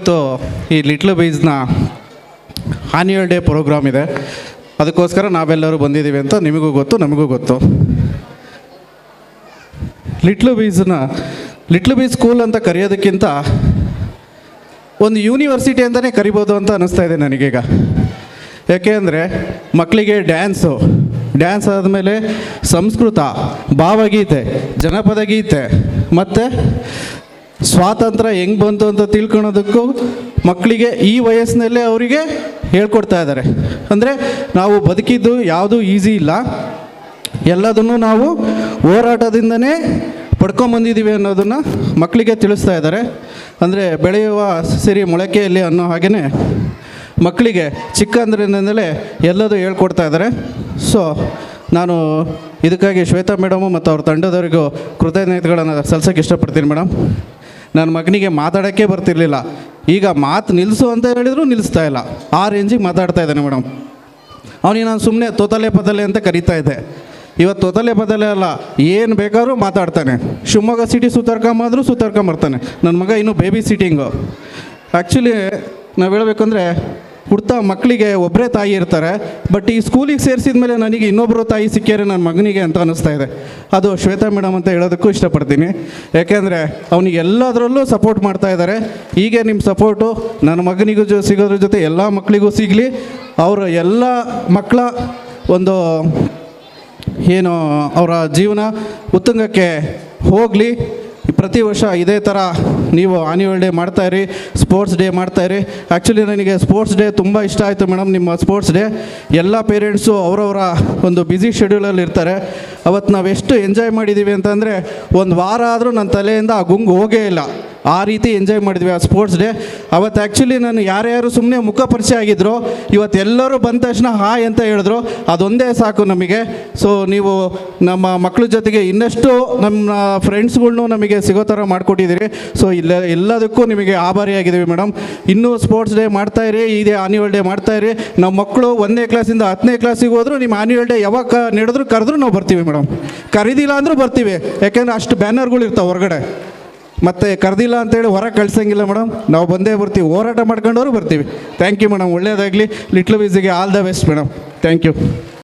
ಇವತ್ತು ಈ little ಬೀಸ್ನ annual day program ಇದೆ, ಅದಕ್ಕೋಸ್ಕರ ನಾವೆಲ್ಲರೂ ಬಂದಿದ್ದೀವಿ ಅಂತ ನಿಮಗೂ ಗೊತ್ತು, ನಮಗೂ ಗೊತ್ತು. ಲಿಟ್ಲ್ ಬೀಸ್ ಸ್ಕೂಲ್ ಅಂತ ಕರೆಯೋದಕ್ಕಿಂತ ಒಂದು ಯೂನಿವರ್ಸಿಟಿ ಅಂತಲೇ ಕರಿಬೋದು ಅಂತ ಅನ್ನಿಸ್ತಾ ಇದೆ ನನಗೀಗ. ಯಾಕೆ ಅಂದರೆ ಮಕ್ಕಳಿಗೆ ಡ್ಯಾನ್ಸ್ ಆದಮೇಲೆ ಸಂಸ್ಕೃತ, ಭಾವಗೀತೆ, ಜನಪದ ಗೀತೆ ಮತ್ತು ಸ್ವಾತಂತ್ರ್ಯ ಹೆಂಗೆ ಬಂತು ಅಂತ ತಿಳ್ಕೊಳೋದಕ್ಕೂ ಮಕ್ಕಳಿಗೆ ಈ ವಯಸ್ಸಿನಲ್ಲೇ ಅವರಿಗೆ ಹೇಳ್ಕೊಡ್ತಾ ಇದ್ದಾರೆ. ಅಂದರೆ ನಾವು ಬದುಕಿದ್ದು ಯಾವುದೂ ಈಸಿ ಇಲ್ಲ, ಎಲ್ಲದನ್ನು ನಾವು ಹೋರಾಟದಿಂದನೇ ಪಡ್ಕೊಂಬಂದಿದ್ದೀವಿ ಅನ್ನೋದನ್ನು ಮಕ್ಕಳಿಗೆ ತಿಳಿಸ್ತಾ ಇದ್ದಾರೆ. ಅಂದರೆ ಬೆಳೆಯುವ ಸಿರಿ ಮೊಳಕೆಯಲ್ಲಿ ಅನ್ನೋ ಹಾಗೆಯೇ ಮಕ್ಕಳಿಗೆ ಚಿಕ್ಕಂದ್ರಿಂದಲೇ ಎಲ್ಲದೂ ಹೇಳ್ಕೊಡ್ತಾ ಇದ್ದಾರೆ. ಸೊ ನಾನು ಇದಕ್ಕಾಗಿ ಶ್ವೇತಾ ಮೇಡಮು ಮತ್ತು ಅವ್ರ ತಂಡದವರಿಗೂ ಕೃತಜ್ಞತೆಗಳನ್ನು ಸಲ್ಲಿಸೋಕ್ಕೆ ಇಷ್ಟಪಡ್ತೀನಿ. ಮೇಡಮ್, ನನ್ನ ಮಗನಿಗೆ ಮಾತಾಡೋಕ್ಕೆ ಬರ್ತಿರ್ಲಿಲ್ಲ, ಈಗ ಮಾತು ನಿಲ್ಲಿಸು ಅಂತ ಹೇಳಿದ್ರು ನಿಲ್ಲಿಸ್ತಾ ಇಲ್ಲ, ಆ ರೇಂಜಿಗೆ ಮಾತಾಡ್ತಾ ಇದ್ದಾನೆ ಮೇಡಮ್. ಅವನಿಗೆ ನಾನು ಸುಮ್ಮನೆ ತೋತಲೆ ಪದಲೆ ಅಂತ ಕರೀತಾ ಇದ್ದೆ, ಇವತ್ತು ತೋತಲೆ ಪದಲೆ ಅಲ್ಲ, ಏನು ಬೇಕಾದ್ರೂ ಮಾತಾಡ್ತಾನೆ. ಶಿವಮೊಗ್ಗ ಸಿಟಿ ಸುತ್ತಾರ್ಕೊಂಬಂದರೂ ಸುತ್ತಾರ್ಕೊಂಬರ್ತಾನೆ. ನನ್ನ ಮಗ ಇನ್ನೂ ಬೇಬಿ ಸಿಟ್ಟಿಂಗು. ಆ್ಯಕ್ಚುಲಿ ನಾವು ಹೇಳಬೇಕಂದ್ರೆ ಹುಡ್ತಾ ಮಕ್ಕಳಿಗೆ ಒಬ್ಬರೇ ತಾಯಿ ಇರ್ತಾರೆ, ಬಟ್ ಈ ಸ್ಕೂಲಿಗೆ ಸೇರಿಸಿದ ಮೇಲೆ ನನಗೆ ಇನ್ನೊಬ್ಬರು ತಾಯಿ ಸಿಕ್ಕ್ಯಾರೆ ನನ್ನ ಮಗನಿಗೆ ಅಂತ ಅನ್ನಿಸ್ತಾ ಇದೆ. ಅದು ಶ್ವೇತಾ ಮೇಡಮ್ ಅಂತ ಹೇಳೋದಕ್ಕೂ ಇಷ್ಟಪಡ್ತೀನಿ. ಯಾಕೆಂದರೆ ಅವನಿಗೆ ಎಲ್ಲದರಲ್ಲೂ ಸಪೋರ್ಟ್ ಮಾಡ್ತಾ ಇದ್ದಾರೆ. ಹೀಗೆ ನಿಮ್ಮ ಸಪೋರ್ಟು ನನ್ನ ಮಗನಿಗೂ ಸಿಗೋದ್ರ ಜೊತೆ ಎಲ್ಲ ಮಕ್ಕಳಿಗೂ ಸಿಗಲಿ. ಅವರು ಎಲ್ಲ ಮಕ್ಕಳ ಒಂದು ಏನು ಅವರ ಜೀವನ ಉತ್ತುಂಗಕ್ಕೆ ಹೋಗಲಿ. ಪ್ರತಿ ವರ್ಷ ಇದೇ ಥರ ನೀವು ಆನ್ಯುವಲ್ ಡೇ ಮಾಡ್ತಾಯಿರಿ, ಸ್ಪೋರ್ಟ್ಸ್ ಡೇ ಮಾಡ್ತಾಯಿರಿ. ಆ್ಯಕ್ಚುಲಿ ನನಗೆ ಸ್ಪೋರ್ಟ್ಸ್ ಡೇ ತುಂಬ ಇಷ್ಟ ಆಯಿತು ಮೇಡಮ್. ನಿಮ್ಮ ಸ್ಪೋರ್ಟ್ಸ್ ಡೇ ಎಲ್ಲ ಪೇರೆಂಟ್ಸು ಅವರವರ ಒಂದು ಬ್ಯುಸಿ ಶೆಡ್ಯೂಲಲ್ಲಿ ಇರ್ತಾರೆ. ಅವತ್ತು ನಾವು ಎಷ್ಟು ಎಂಜಾಯ್ ಮಾಡಿದ್ದೀವಿ ಅಂತಂದರೆ ಒಂದು ವಾರ ಆದರೂ ನನ್ನ ತಲೆಯಿಂದ ಆ ಗುಂಗು ಹೋಗೇ ಇಲ್ಲ, ಆ ರೀತಿ ಎಂಜಾಯ್ ಮಾಡಿದ್ವಿ ಆ ಸ್ಪೋರ್ಟ್ಸ್ ಡೇ. ಅವತ್ತು ಆ್ಯಕ್ಚುಲಿ ನಾನು ಯಾರ್ಯಾರು ಸುಮ್ಮನೆ ಮುಖ ಪರಿಚಯ ಆಗಿದ್ರು, ಇವತ್ತು ಎಲ್ಲರೂ ಬಂದ ತಕ್ಷಣ ಹಾಯ್ ಅಂತ ಹೇಳಿದ್ರು, ಅದೊಂದೇ ಸಾಕು ನಮಗೆ. ಸೊ ನೀವು ನಮ್ಮ ಮಕ್ಕಳ ಜೊತೆಗೆ ಇನ್ನಷ್ಟು ನಮ್ಮ ಫ್ರೆಂಡ್ಸ್ಗಳ್ನೂ ನಮಗೆ ಸಿಗೋ ಥರ ಮಾಡಿಕೊಟ್ಟಿದ್ದೀರಿ. ಸೊ ಎಲ್ಲದಕ್ಕೂ ನಿಮಗೆ ಆಭಾರಿಯಾಗಿದ್ದೀವಿ ಮೇಡಮ್. ಇನ್ನೂ ಸ್ಪೋರ್ಟ್ಸ್ ಡೇ ಮಾಡ್ತಾಯಿರಿ, ಇದೇ ಆನ್ಯುವಲ್ ಡೇ ಮಾಡ್ತಾಯಿರಿ. ನಮ್ಮ ಮಕ್ಕಳು 1ನೇ ಕ್ಲಾಸಿಂದ 10ನೇ ಕ್ಲಾಸಿಗೆ ಹೋದರೂ ನಿಮ್ಮ ಆನ್ಯುವಲ್ ಡೇ ಯಾವಾಗ ಕರೆದ್ರೂ ನಾವು ಬರ್ತೀವಿ ಮೇಡಮ್. ಕರೀದಿಲ್ಲ ಅಂದರೂ ಬರ್ತೀವಿ, ಯಾಕೆಂದರೆ ಅಷ್ಟು ಬ್ಯಾನರ್ಗಳು ಇರ್ತಾವೆ ಹೊರಗಡೆ. ಮತ್ತು ಕರೆದಿಲ್ಲ ಅಂತೇಳಿ ಹೊರಗೆ ಕಳ್ಸಂಗಿಲ್ಲ ಮೇಡಮ್, ನಾವು ಬಂದೇ ಬರ್ತೀವಿ, ಹೋರಾಟ ಮಾಡ್ಕೊಂಡವರು ಬರ್ತೀವಿ. ಥ್ಯಾಂಕ್ ಯು ಮೇಡಮ್, ಒಳ್ಳೆಯದಾಗಲಿ. ಲಿಟ್ಲ್ ಬೀಸಿಗೆ all the best madam. Thank you.